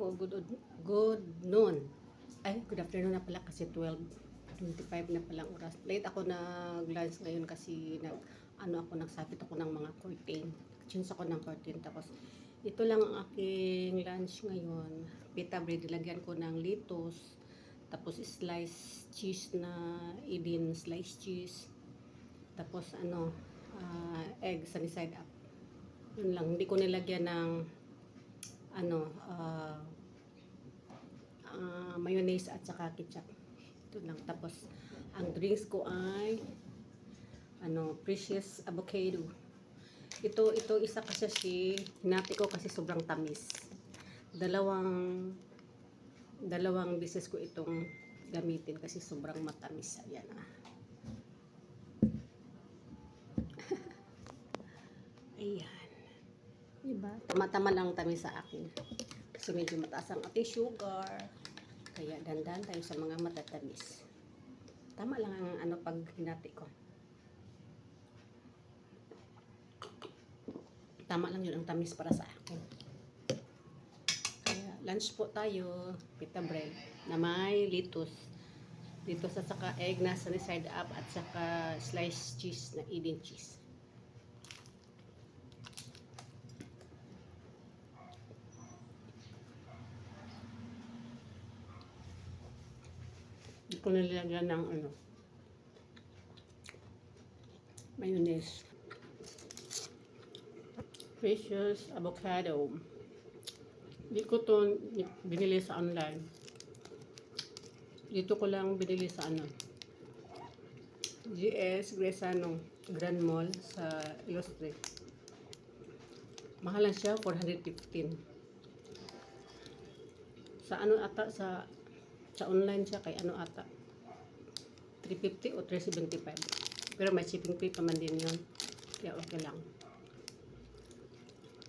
po, good noon. Ay, good afternoon na pala kasi 12:25 na palang oras. Late ako nag-lunch ngayon kasi nagsabit ako ng mga curtain. Change ako ng curtain. Tapos, ito lang ang aking lunch ngayon. Pita bread, nilagyan ko ng lettuce. Tapos, sliced cheese na Eden sliced cheese. Tapos, egg sunny side up. Yun lang, hindi ko nilagyan ng mayonnaise at saka ketchup. Ito lang. Tapos, ang drinks ko ay Precious Avocado. Ito isa kasi hinati ko kasi sobrang tamis. Dalawang beses ko itong gamitin kasi sobrang matamis. Ayan Ayan. Diba? Tama-tama lang tamis sa akin. Kasi medyo mataas ang ating sugar. Kaya dandan tayo sa mga matatamis. Tama lang ang pag hinati ko. Tama lang yun ang tamis para sa akin. Kaya lunch po tayo. Pita bread na may lettuce. Lettuce at saka egg na sunny side up at saka sliced cheese na Eden cheese. Hindi ko nilagyan ng mayonnaise. Precious Avocado. Hindi ko to binili sa online. Dito ko lang binili sa GS Gresano Grand Mall sa Ilustre. Mahal lang siya, 415. Sa sa online siya kay 350 o 375. Pero may shipping fee pa man din yun. Kaya okay lang.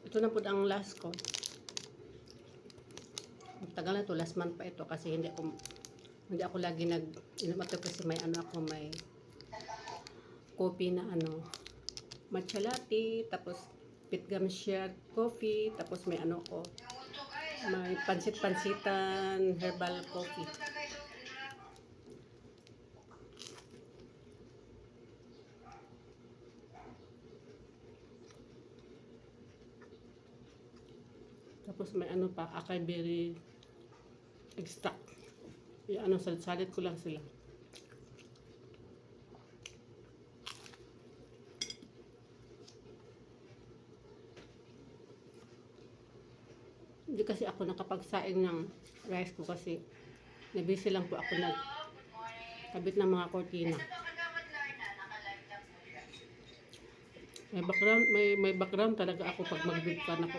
Ito na po ang last ko. Tagal na to, last month pa ito kasi hindi ako lagi inom ito kasi may may coffee na matcha latte, tapos Pitgam share coffee, tapos may may pansit-pansitan herbal coffee. Tapos may pa, acai berry extract. Salit ko lang sila. Hindi kasi ako nakapagsaing ng rice ko kasi nabisi lang po ako kabit ng mga kortina. May background talaga ako pag mag-webcam ako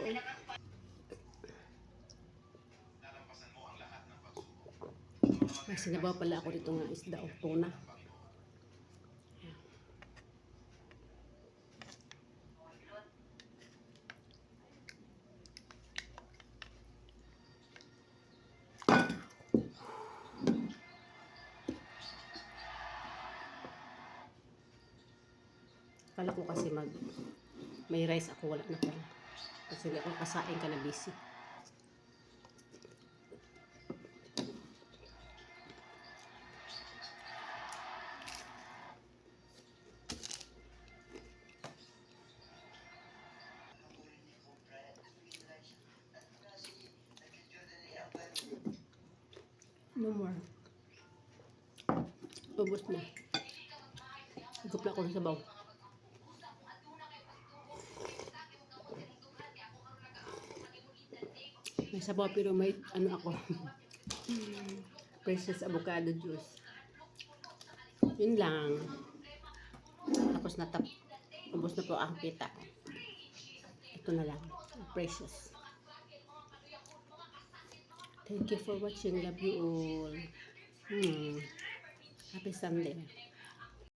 May sinabaw pala ako dito nga isda o tuna. Kala ko kasi may rice ako, wala na pala. Kasi hindi ako kasain ka na busy. No more. Ubus na. Gupla ko sa sabaw. May sabaw pero may ako. Precious avocado juice. Yun lang. Tapos ubos na po ang pita. Ito na lang. Precious. Thank you for watching. Love you all. Happy Sunday.